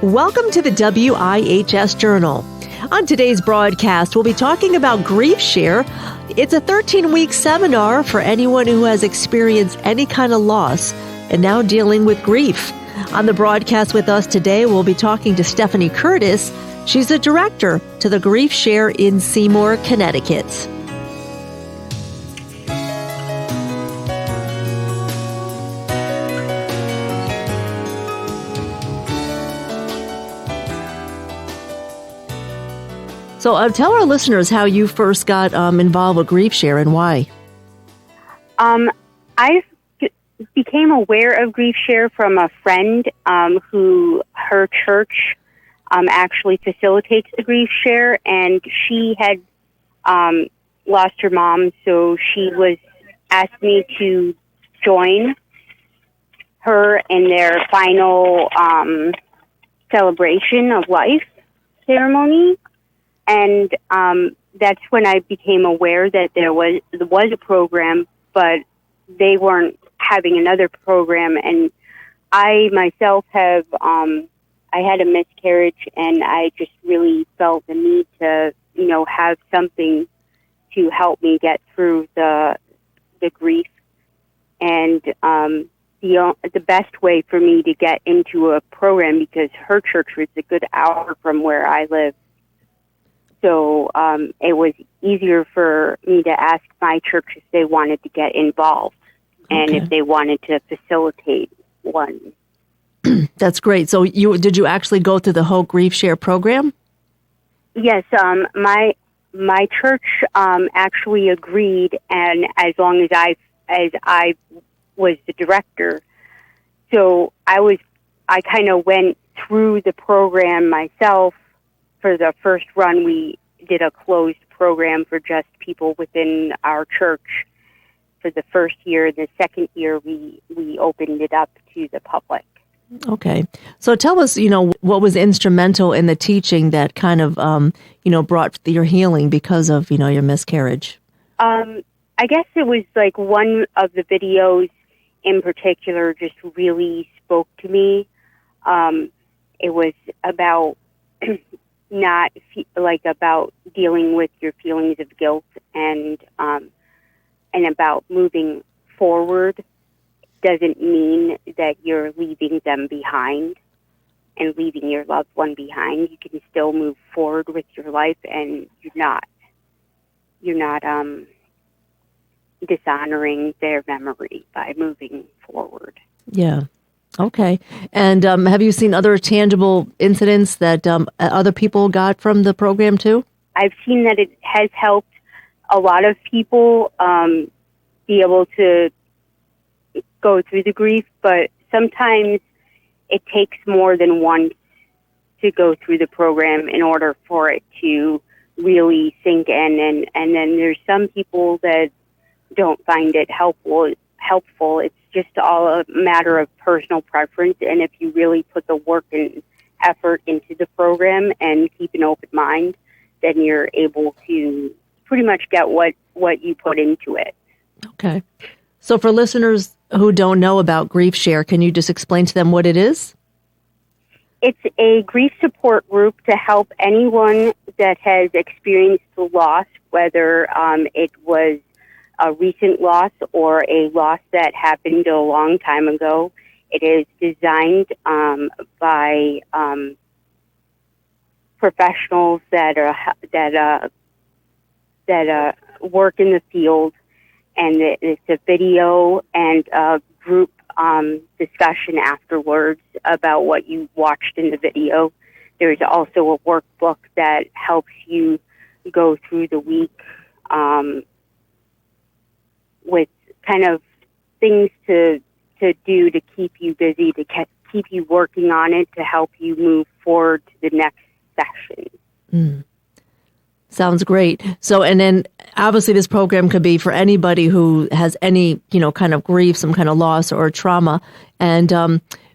Welcome to the WiHS Journal. On today's broadcast, we'll be talking about Grief Share. It's a 13-week seminar for anyone who has experienced any kind of loss and now dealing with grief. On the broadcast with us today, we'll be talking to Stephanie Curtis. She's the director to the Grief Share in Seymour, Connecticut. So tell our listeners how you first got involved with Grief Share and why. I became aware of Grief Share from a friend who her church actually facilitates the Grief Share, and she had lost her mom, so she was asked me to join her in their final celebration of life ceremony. And that's when I became aware that there was a program, but they weren't having another program. And I myself have I had a miscarriage, and I just really felt the need to have something to help me get through the grief. And the best way for me to get into a program, because her church was a good hour from where I live. So it was easier for me to ask my church if they wanted to get involved and if they wanted to facilitate one. That's great. So did you actually go through the whole Grief Share program? Yes, my church actually agreed, and as long as I was the director, so I kind of went through the program myself. For the first run, we did a closed program for just people within our church. For the first year, the second year, we opened it up to the public. Okay. So tell us, what was instrumental in the teaching that kind of, brought your healing because of, your miscarriage? I guess it was like one of the videos in particular just really spoke to me. It was about not about dealing with your feelings of guilt and about moving forward doesn't mean that you're leaving them behind and leaving your loved one behind. You can still move forward with your life, and you're not dishonoring their memory by moving forward. Yeah. Okay. And have you seen other tangible incidents that other people got from the program too? I've seen that it has helped a lot of people be able to go through the grief, but sometimes it takes more than once to go through the program in order for it to really sink in. And then there's some people that don't find it helpful. It's just all a matter of personal preference, and if you really put the work and effort into the program and keep an open mind, then you're able to pretty much get what you put into it. Okay. So for listeners who don't know about Grief Share, can you just explain to them what it is? It's a grief support group to help anyone that has experienced the loss, whether it was a recent loss or a loss that happened a long time ago. It is designed by professionals that work in the field, and it's a video and a group discussion afterwards about what you watched in the video. There's also a workbook that helps you go through the week with kind of things to do to keep you busy, to keep you working on it, to help you move forward to the next session. Sounds great. So, and then obviously this program could be for anybody who has any, kind of grief, some kind of loss or trauma. And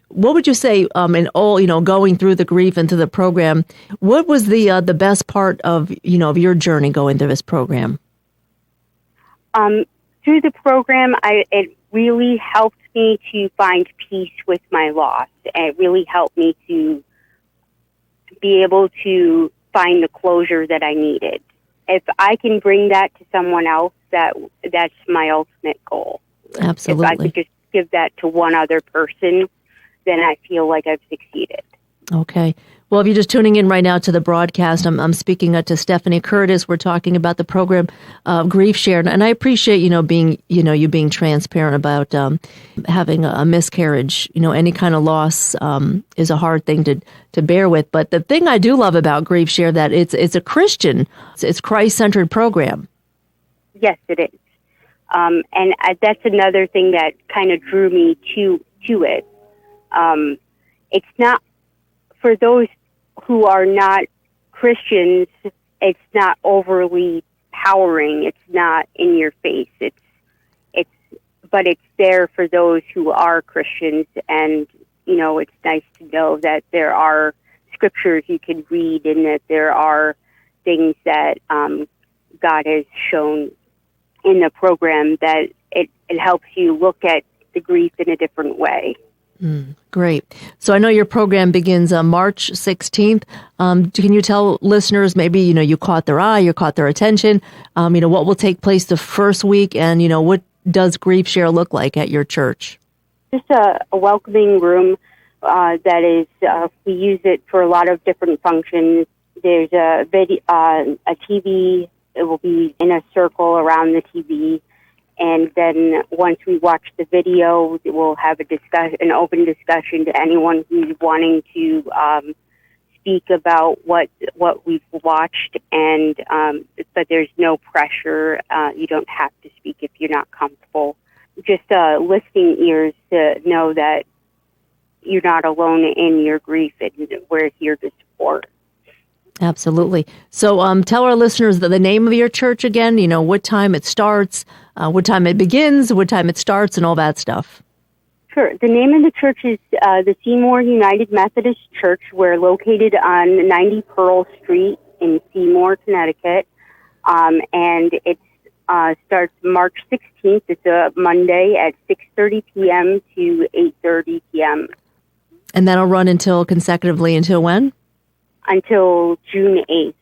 what would you say in all, going through the grief and through the program, what was the best part of, of your journey going through this program? Through the program, it really helped me to find peace with my loss. It really helped me to be able to find the closure that I needed. If I can bring that to someone else, that's my ultimate goal. Absolutely. If I could just give that to one other person, then I feel like I've succeeded. Okay. Well, if you're just tuning in right now to the broadcast, I'm speaking to Stephanie Curtis. We're talking about the program Grief Share, and I appreciate you being transparent about having a miscarriage. Any kind of loss is a hard thing to bear with. But the thing I do love about Grief Share that it's a Christian, it's Christ-centered program. Yes, it is, and that's another thing that kind of drew me to it. It's not. For those who are not Christians, it's not overly powering. It's not in your face. But it's there for those who are Christians, and it's nice to know that there are scriptures you can read, and that there are things that God has shown in the program that it helps you look at the grief in a different way. Great. So I know your program begins on March 16th. Can you tell listeners maybe, you caught their eye, you caught their attention, what will take place the first week, and, what does Grief Share look like at your church? Just a welcoming room that is, we use it for a lot of different functions. There's a video, a TV. It will be in a circle around the TV. And then once we watch the video, we'll have an open discussion to anyone who's wanting to speak about what we've watched. And but there's no pressure. You don't have to speak if you're not comfortable. Just listening ears to know that you're not alone in your grief, and we're here to support. Absolutely. So tell our listeners the name of your church again, what time it starts, what time it begins, what time it starts, and all that stuff. Sure. The name of the church is the Seymour United Methodist Church. We're located on 90 Pearl Street in Seymour, Connecticut. And it starts March 16th. It's a Monday at 6:30 p.m. to 8:30 p.m. And that'll run consecutively until when? Until June 8th.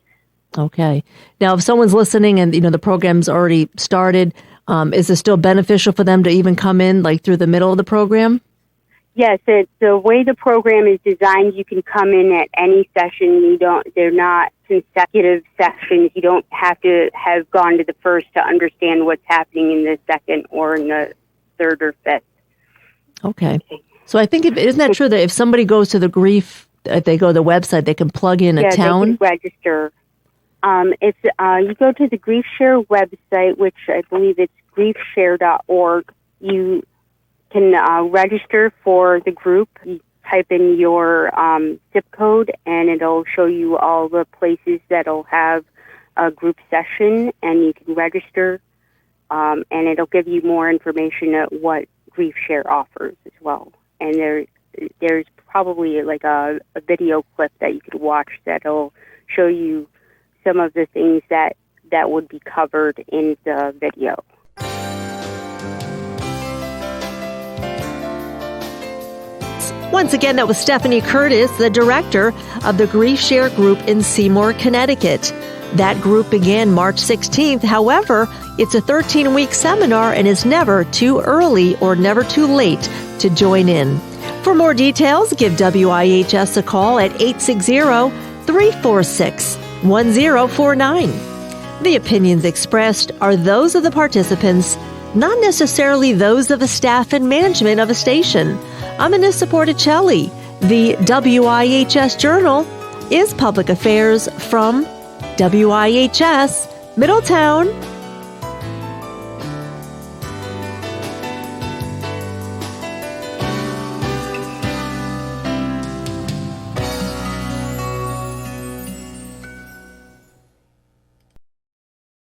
Okay. Now, if someone's listening and, the program's already started, is it still beneficial for them to even come in, through the middle of the program? Yes. The way the program is designed, you can come in at any session. They're not consecutive sessions. You don't have to have gone to the first to understand what's happening in the second or in the third or fifth. Okay. So I think, isn't that true that if somebody goes to the grief, if they go to the website, they can plug in a town? They can register. If you go to the Grief Share website, which I believe it's griefshare.org, you can register for the group. You type in your zip code, and it'll show you all the places that'll have a group session, and you can register, and it'll give you more information at what Grief Share offers as well. And there's probably a video clip that you could watch that'll show you some of the things that would be covered in the video. Once again, that was Stephanie Curtis, the director of the Grief Share Group in Seymour, Connecticut. That group began March 16th. However, it's a 13-week seminar and is never too early or never too late to join in. For more details, give WiHS a call at 860-346-1049. The opinions expressed are those of the participants, not necessarily those of the staff and management of a station. I'm Anissa Porticelli. The WiHS Journal is public affairs from WiHS, Middletown,